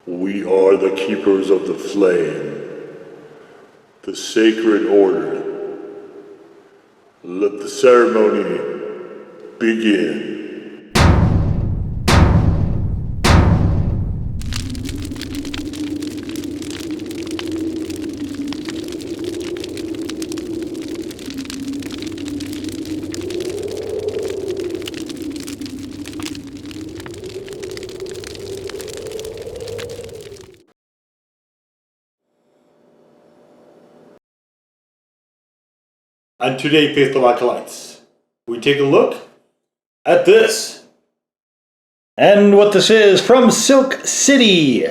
We are the keepers of the flame, the sacred order. Let the ceremony begin. And today, faithful acolytes, we take a look at this. And what this is from Silk City,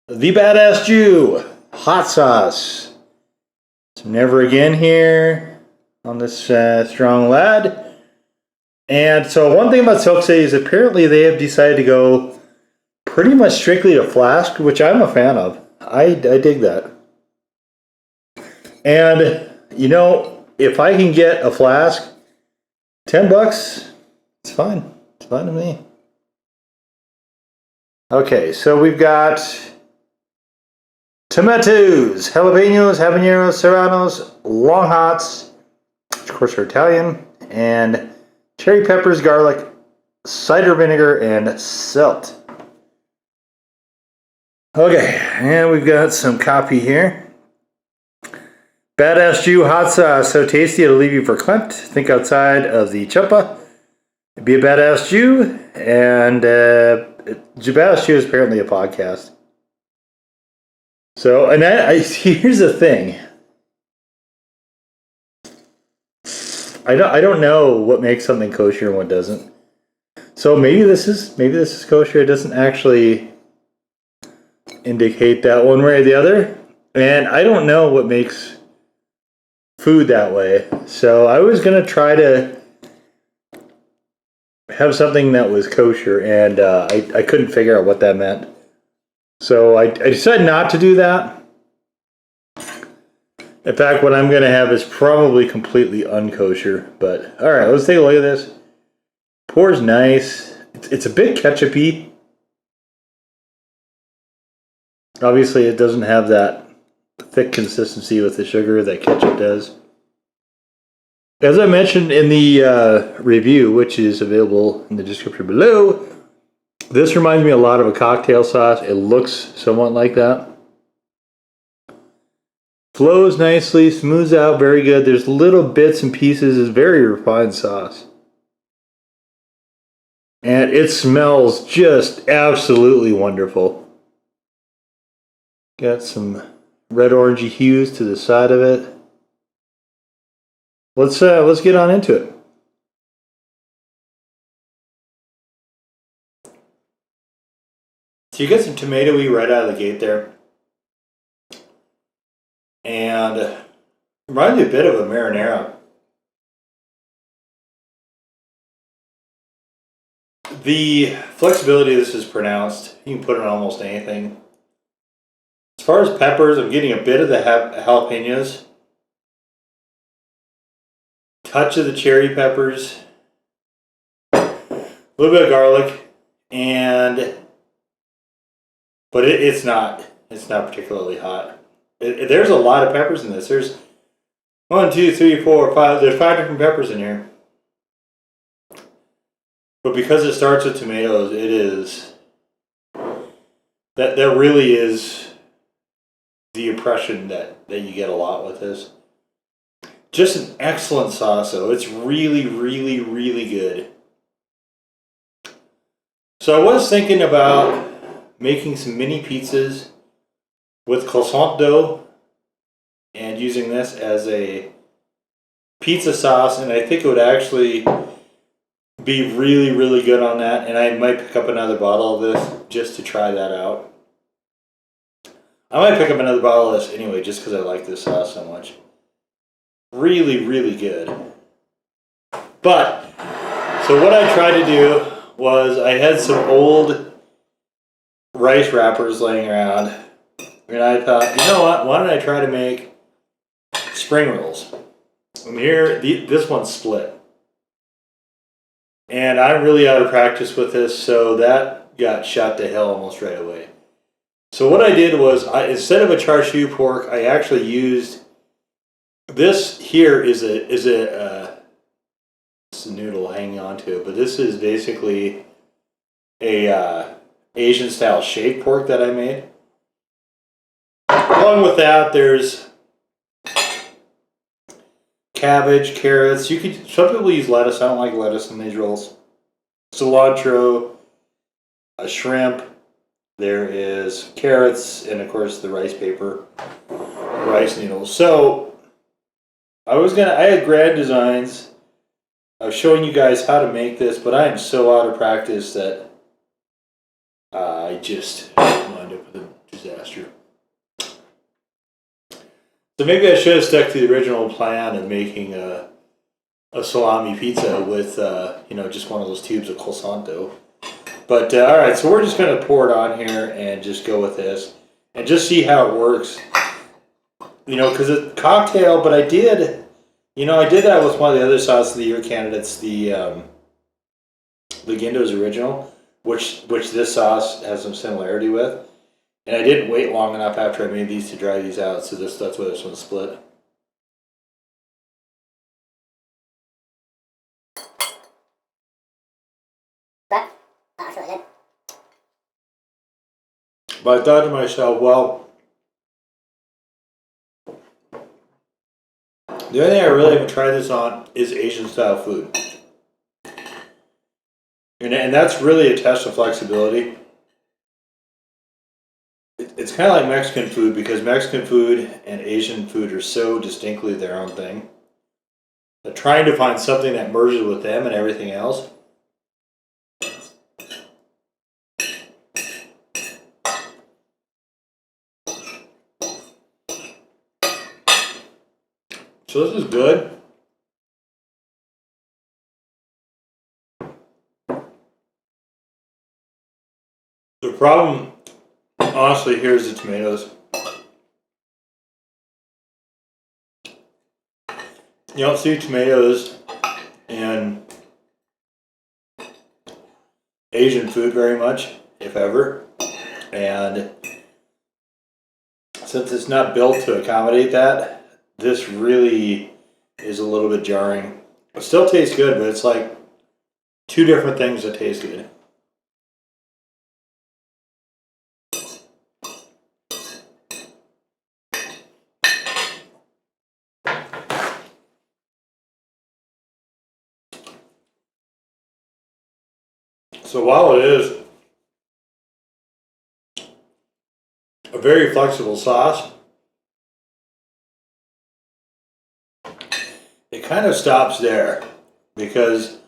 the Badass Jew hot sauce. It's never again here on this strong lad. And so one thing about Silk City is apparently they have decided to go pretty much strictly to flask, which I'm a fan of. I dig that. And, you know, if I can get a flask, $10, it's fine. It's fine to me. Okay, so we've got tomatoes, jalapenos, habaneros, serranos, long hots, which of course are Italian, and cherry peppers, garlic, cider vinegar, and salt. Okay, and we've got some copy here. Badass Jew hot sauce, so tasty it'll leave you verklempt. Think outside of the chuppah. Be a badass Jew, and Badass Jew is apparently a podcast. So, and here's the thing. I don't know what makes something kosher and what doesn't. So maybe this is kosher. It doesn't actually indicate that one way or the other, and I don't know what makes food that way. So I was gonna try to have something that was kosher, and I couldn't figure out what that meant. So I decided not to do that. In fact, what I'm gonna have is probably completely unkosher. But all right, let's take a look at this. Pours nice. It's a bit ketchup-y. Obviously, it doesn't have that thick consistency with the sugar that ketchup does. As I mentioned in the review, which is available in the description below, this reminds me a lot of a cocktail sauce. It looks somewhat like that. Flows nicely, smooths out very good. There's little bits and pieces. It's very refined sauce. And it smells just absolutely wonderful. Got some red orangey hues to the side of it. Let's get on into it. So you get some tomatoey right out of the gate there, and it reminds me a bit of a marinara. The flexibility of this is pronounced. You can put it on almost anything. As far as peppers, I'm getting a bit of the jalapenos, touch of the cherry peppers, a little bit of garlic, but it's not particularly hot. There's a lot of peppers in this. There's 1, 2, 3, 4, 5. There's 5 different peppers in here. But because it starts with tomatoes, it is that really is the impression that you get a lot with this. Just an excellent sauce, though. It's really, really, really good. So I was thinking about making some mini pizzas with croissant dough and using this as a pizza sauce, and I think it would actually be really, really good on that, and I might pick up another bottle of this just to try that out. I might pick up another bottle of this anyway, just because I like this sauce so much. Really, really good. But, so what I tried to do was I had some old rice wrappers laying around, and I thought, you know what, why don't I try to make spring rolls? And here, this one's split. And I'm really out of practice with this, so that got shot to hell almost right away. So what I did was, instead of a char siu pork, I actually used this. Here is a noodle hanging onto it, but this is basically a Asian style shaved pork that I made. Along with that, there's cabbage, carrots. Some people use lettuce. I don't like lettuce in these rolls. Cilantro, a shrimp. There is carrots, and of course the rice paper, rice noodles. So I had grand designs. I was showing you guys how to make this, but I am so out of practice that I just wound up with a disaster. So maybe I should have stuck to the original plan of making a salami pizza with just one of those tubes of croissant dough. But all right, so we're just gonna pour it on here and just go with this and just see how it works. Because it's cocktail, but I did that with one of the other sauce of the year candidates, the Guindo's original, which this sauce has some similarity with. And I didn't wait long enough after I made these to dry these out, so that's why this one's split. That's really good. But I thought to myself, well, the only thing I really haven't tried this on is Asian style food. And that's really a test of flexibility. It's kind of like Mexican food, because Mexican food and Asian food are so distinctly their own thing. But trying to find something that merges with them and everything else. So this is good. The problem, honestly, here is the tomatoes. You don't see tomatoes in Asian food very much, if ever. And since it's not built to accommodate that, this really is a little bit jarring. It still tastes good, but it's like two different things that taste good. So while it is a very flexible sauce, it kind of stops there because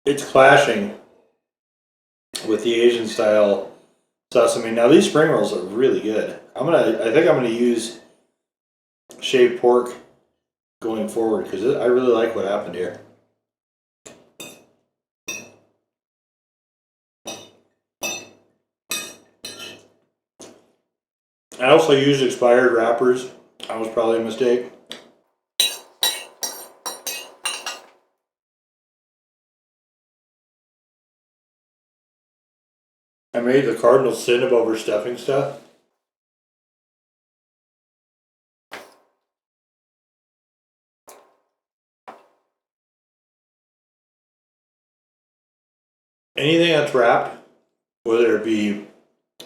it's clashing with the Asian style sauce. I mean, now these spring rolls are really good. I think I'm gonna use shaved pork going forward because I really like what happened here. I also used expired wrappers. That was probably a mistake. I made the cardinal sin of overstuffing stuff. Anything that's wrapped, whether it be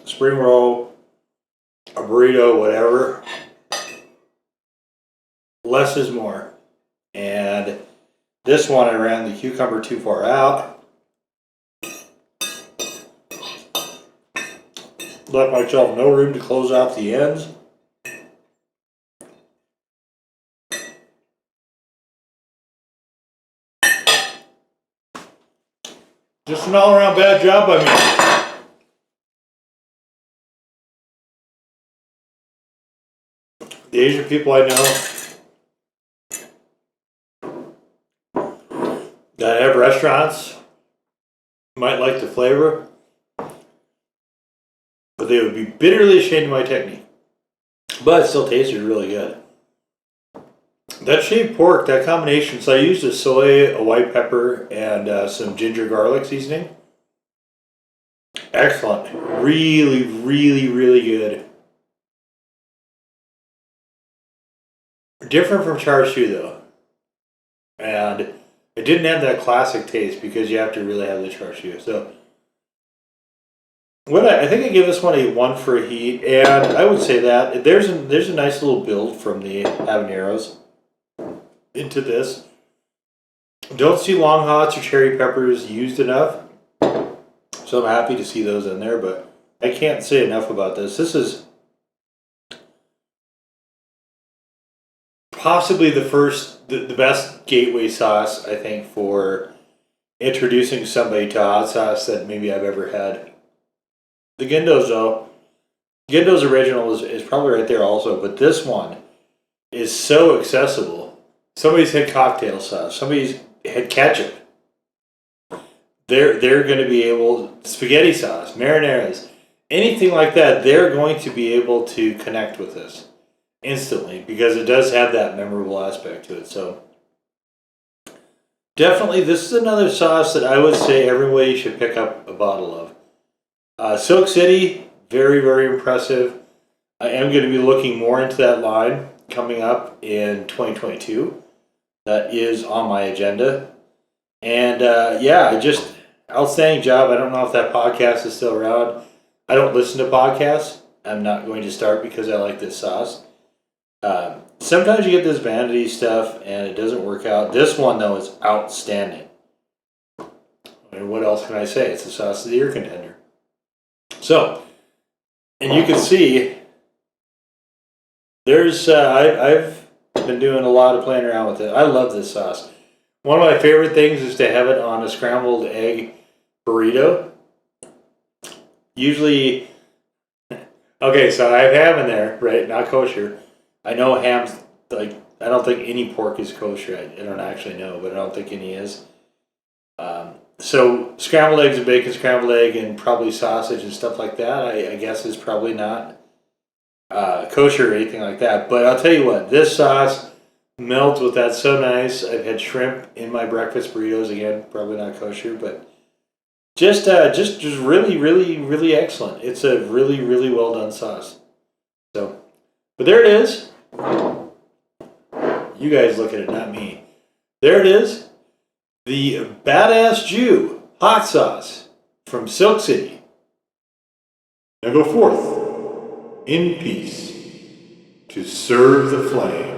spring roll, a burrito, whatever, less is more. And this one, I ran the cucumber too far out. Left myself no room to close off the ends. Just an all-around bad job by me. The Asian people I know that have restaurants might like the flavor, but they would be bitterly ashamed of my technique. But it still tasted really good. That shaved pork, that combination, so I used a soy, a white pepper, and some ginger garlic seasoning. Excellent. Really, really, really good. Different from char siu though. And it didn't have that classic taste because you have to really have the char siu. So I think I give this one a 1 for heat, and I would say that there's a nice little build from the habaneros into this. Don't see long hots or cherry peppers used enough, so I'm happy to see those in there, but I can't say enough about this. This is possibly the best gateway sauce, I think, for introducing somebody to hot sauce that maybe I've ever had. The Gindo's though, Gindo's original is probably right there also, but this one is so accessible. Somebody's had cocktail sauce, somebody's had ketchup. They're going to be able, spaghetti sauce, marinaras, anything like that, they're going to be able to connect with this instantly because it does have that memorable aspect to it. So definitely this is another sauce that I would say everybody should pick up a bottle of. Silk City, very, very impressive. I am going to be looking more into that line coming up in 2022. That is on my agenda. And yeah, just outstanding job. I don't know if that podcast is still around. I don't listen to podcasts. I'm not going to start because I like this sauce. Sometimes you get this vanity stuff and it doesn't work out. This one, though, is outstanding. And what else can I say? It's the sauce of the year contender. So, and you can see, there's, I've been doing a lot of playing around with it. I love this sauce. One of my favorite things is to have it on a scrambled egg burrito. Usually, okay, so I have ham in there, right? Not kosher. I know ham's, like, I don't think any pork is kosher. I don't actually know, but I don't think any is. So scrambled eggs and bacon, scrambled egg, and probably sausage and stuff like that, I guess is probably not kosher or anything like that. But I'll tell you what, this sauce melts with that so nice. I've had shrimp in my breakfast burritos, again, probably not kosher, but just really, really, really excellent. It's a really, really well done sauce. So, but there it is. You guys look at it, not me. There it is. The Badass Jew hot sauce from Silk City. Now go forth in peace to serve the flame.